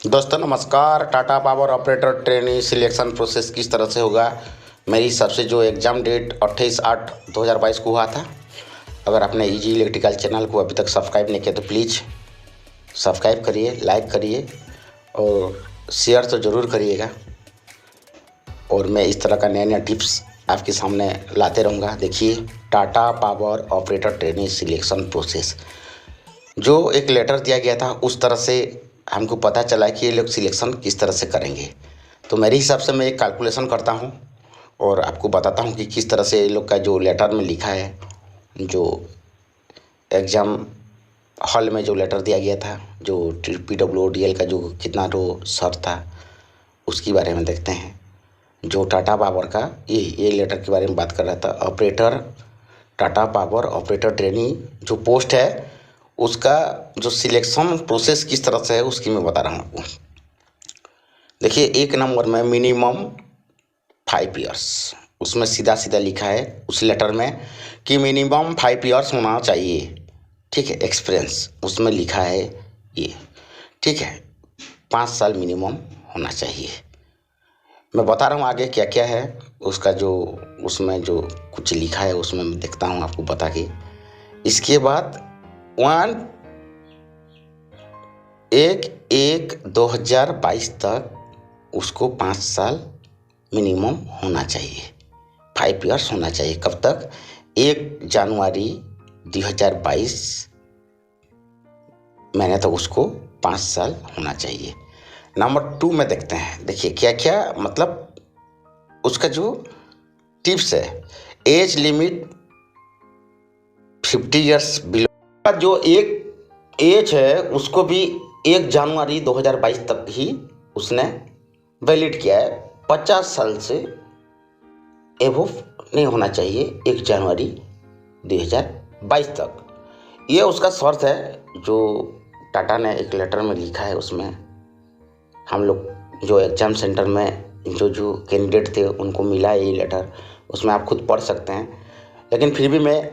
दोस्तों नमस्कार। Tata power operator trainee selection process किस तरह से होगा। मेरी हिसाब से जो एग्ज़ाम डेट 28/8/2022 को हुआ था। अगर आपने इजी इलेक्ट्रिकल चैनल को अभी तक सब्सक्राइब नहीं किया तो प्लीज़ सब्सक्राइब करिए, लाइक करिए और शेयर तो ज़रूर करिएगा। और मैं इस तरह का नया नया टिप्स आपके सामने लाते रहूँगा। देखिए, Tata power operator trainee selection process जो एक लेटर दिया गया था, उस तरह से हमको पता चला कि ये लोग सिलेक्शन किस तरह से करेंगे। तो मेरे हिसाब से मैं एक कैलकुलेशन करता हूँ और आपको बताता हूँ कि किस तरह से ये लोग का जो लेटर में लिखा है, जो एग्ज़ाम हॉल में जो लेटर दिया गया था, जो PWODL का जो कितना तो सर था, उसके बारे में देखते हैं। जो टाटा पावर का ये लेटर के बारे में बात कर रहा था। Operator, Tata power operator trainee जो पोस्ट है, उसका जो सिलेक्शन प्रोसेस किस तरह से है उसकी मैं बता रहा हूँ आपको। देखिए, 1 नंबर में मिनिमम 5 ईयर्स, उसमें सीधा सीधा लिखा है उस लेटर में कि मिनिमम 5 ईयर्स होना चाहिए। ठीक है, एक्सपीरियंस उसमें लिखा है ये। ठीक है, 5 साल मिनिमम होना चाहिए। मैं बता रहा हूँ आगे क्या क्या है उसका, जो उसमें जो कुछ लिखा है उसमें मैं देखता हूँ आपको बता के। इसके बाद 1/1/2022 तक उसको 5 साल मिनिमम होना चाहिए, 5 ईयर्स होना चाहिए। कब तक? 1 जनवरी 2022 मैंने तो उसको 5 साल होना चाहिए। नंबर 2 में देखते हैं। देखिए क्या क्या मतलब उसका जो टिप्स है। एज लिमिट 50 ईयर्स बिलो का जो एक एज है उसको भी 1 जनवरी 2022 तक ही उसने वैलिड किया है। 50 साल से एवोव नहीं होना चाहिए 1 जनवरी 2022 तक। ये उसका शर्त है जो टाटा ने एक लेटर में लिखा है। उसमें हम लोग जो एग्ज़ाम सेंटर में जो कैंडिडेट थे उनको मिला है ये लेटर, उसमें आप खुद पढ़ सकते हैं। लेकिन फिर भी मैं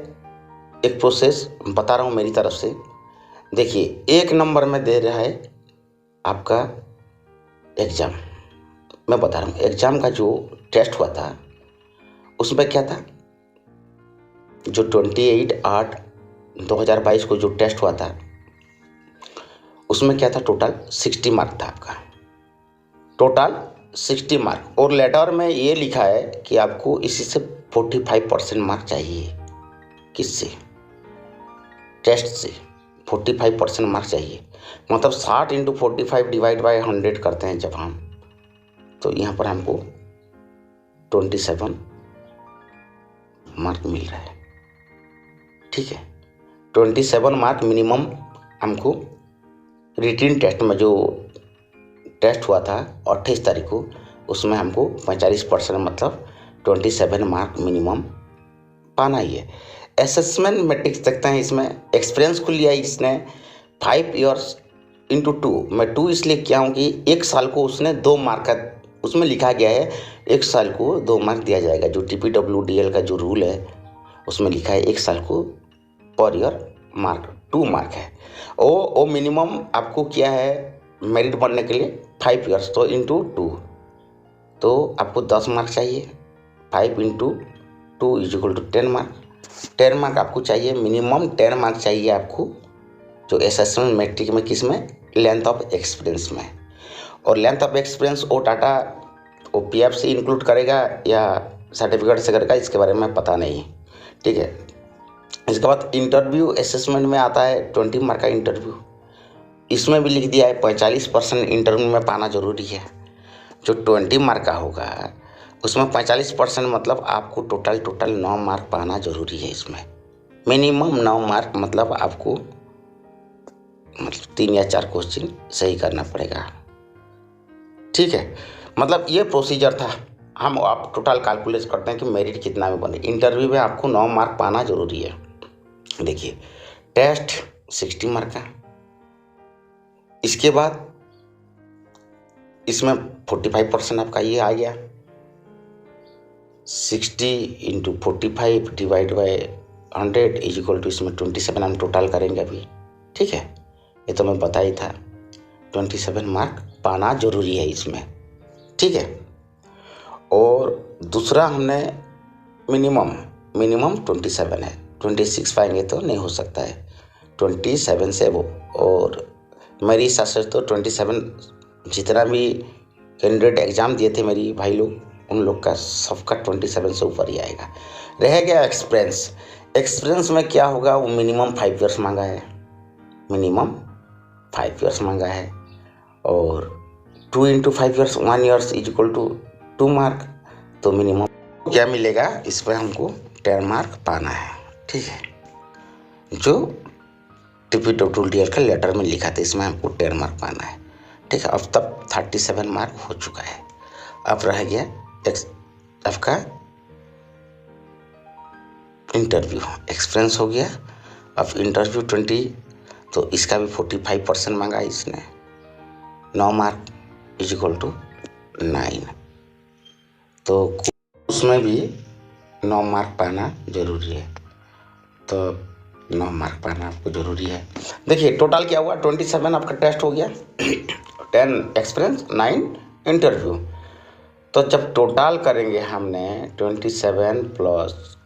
एक प्रोसेस बता रहा हूँ मेरी तरफ से। देखिए, 1 नंबर में दे रहा है आपका एग्ज़ाम। मैं बता रहा हूँ एग्ज़ाम का जो टेस्ट हुआ था उसमें क्या था, जो 28/8/2022 को जो टेस्ट हुआ था उसमें क्या था, टोटल 60 मार्क था आपका, टोटल 60 मार्क। और लेटर में ये लिखा है कि आपको इसी से 45% मार्क चाहिए। किससे? टेस्ट से 45% मार्क चाहिए। मतलब 60 × 45 डिवाइड बाय 100 करते हैं जब हम, तो यहाँ पर हमको 27 मार्क मिल रहा है। ठीक है, 27 मार्क मिनिमम हमको रिटन टेस्ट में जो टेस्ट हुआ था 28 तारीख को, उसमें हमको 45% मतलब 27 मार्क मिनिमम पाना ही है। असेसमेंट मैट्रिक्स देखते हैं। इसमें एक्सपीरियंस को लिया इसने 5 ईयर्स × 2। मैं 2 इसलिए किया हूँ कि 1 साल को उसने 2 मार्क का उसमें लिखा गया है, 1 साल को 2 मार्क दिया जाएगा। जो TPWDL का जो रूल है उसमें लिखा है 1 साल को पर ईयर मार्क 2 मार्क है। वो मिनिमम आपको क्या है मेरिट बनने के लिए 5 ईयर्स, तो × 2 तो आपको 10 मार्क चाहिए। 5 × 2 = 10 मार्क। 10 मार्क आपको चाहिए, मिनिमम 10 मार्क चाहिए आपको जो असेसमेंट मैट्रिक में। किस में? लेंथ ऑफ एक्सपीरियंस में। और लेंथ ऑफ एक्सपीरियंस वो टाटा वो PF से इंक्लूड करेगा या सर्टिफिकेट से करेगा, इसके बारे में पता नहीं। ठीक है, इसके बाद इंटरव्यू असेसमेंट में आता है 20 मार्क का इंटरव्यू। इसमें भी लिख दिया है 45% इंटरव्यू में पाना जरूरी है। जो 20 मार्क का होगा उसमें 45% मतलब आपको टोटल 9 मार्क पाना जरूरी है। इसमें मिनिमम 9 मार्क मतलब आपको मतलब 3 या 4 क्वेश्चन सही करना पड़ेगा। ठीक है, मतलब ये प्रोसीजर था। हम आप टोटल कैलकुलेट करते हैं कि मेरिट कितना में बने। इंटरव्यू में आपको 9 मार्क पाना जरूरी है। देखिए, टेस्ट 60 मार्क का। इसके बाद इसमें 45% आपका ये आ गया। 60 × 45 डिवाइड बाय 100 = इसमें 27 हम टोटल करेंगे अभी। ठीक है, ये तो मैं बता ही था। 27 मार्क पाना जरूरी है इसमें, ठीक है। और दूसरा हमने मिनिमम 27 है, 26 पाएंगे तो नहीं हो सकता है, 27 से वो। और मेरी हिसाब से तो 27 जितना भी कैंडिडेट एग्ज़ाम दिए थे मेरी भाई लोग, उन लोग का सबका 27 से ऊपर ही आएगा। रह गया एक्सपीरियंस। एक्सपीरियंस में क्या होगा, वो मिनिमम 5 ईयर्स मांगा है, मिनिमम 5 ईयर्स मांगा है। और 2 × 5 years 1 years is equal to 2 mark. तो मिनिमम क्या मिलेगा, इस पर हमको 10 मार्क पाना है, ठीक है। जो TPWDL का लेटर में लिखा था, इसमें हमको 10 मार्क पाना है, ठीक है। अब तक 37 मार्क हो चुका है। अब रह गया आपका इंटरव्यू। एक्सपीरियंस हो गया, अब इंटरव्यू 20, तो इसका भी 45% मांगा इसने, 9 मार्क इज इक्वल टू 9। तो उसमें भी 9 मार्क पाना जरूरी है, तो 9 मार्क पाना आपको जरूरी है। देखिए टोटल क्या हुआ, 27 आपका टेस्ट हो गया, 10 एक्सपीरियंस, 9 इंटरव्यू। तो जब टोटल करेंगे हमने 27 +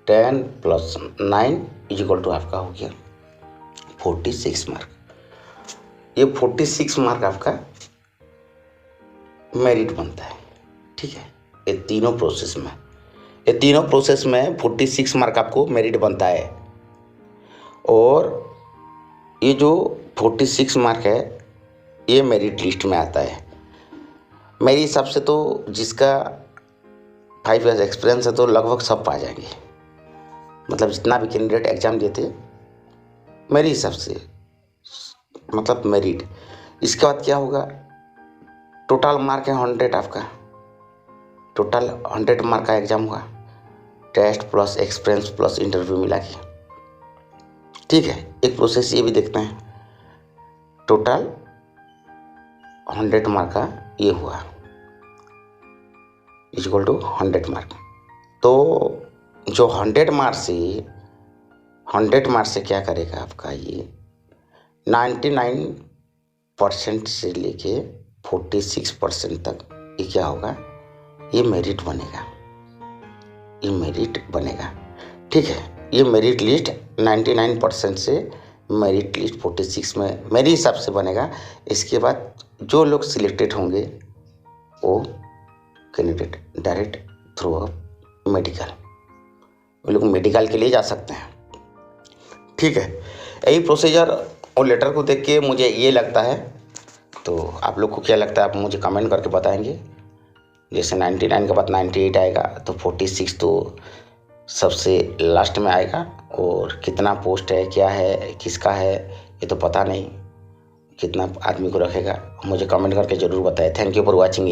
10 + 9 इज इक्वल टू आपका हो गया 46 मार्क। ये 46 मार्क आपका मेरिट बनता है, ठीक है। ये तीनों प्रोसेस में 46 मार्क आपको मेरिट बनता है। और ये जो 46 मार्क है, ये मेरिट लिस्ट में आता है। मेरे हिसाब से तो जिसका 5 ईयर्स एक्सपीरियंस है तो लगभग सब पा जाएंगे, मतलब जितना भी कैंडिडेट एग्ज़ाम दिए थे मेरे हिसाब से, मतलब मेरिट। इसके बाद क्या होगा, टोटल मार्क है 100 आपका, टोटल 100 मार्क का एग्ज़ाम हुआ, test plus experience plus interview मिला के, ठीक है। एक प्रोसेस ये भी देखते हैं, टोटल 100 मार्क का ये हुआ इज इक्वल टू 100 मार्क। तो जो 100 मार्क्स से क्या करेगा आपका, ये 99% से लेके 46% तक ये क्या होगा, ये मेरिट बनेगा, ठीक है। ये मेरिट लिस्ट 99% से मेरिट लिस्ट 46 में मेरे हिसाब से बनेगा। इसके बाद जो लोग सिलेक्टेड होंगे वो कैंडिडेट डायरेक्ट थ्रू मेडिकल, वो लोग मेडिकल के लिए जा सकते हैं, ठीक है। यही प्रोसीजर और लेटर को देख के मुझे ये लगता है। तो आप लोग को क्या लगता है, आप मुझे कमेंट करके बताएंगे। जैसे 99 के बाद 98 आएगा, तो 46 तो सबसे लास्ट में आएगा। और कितना पोस्ट है, क्या है, किसका है, ये तो पता नहीं, कितना आदमी को रखेगा, मुझे कमेंट करके ज़रूर बताएं। Thank you for watching.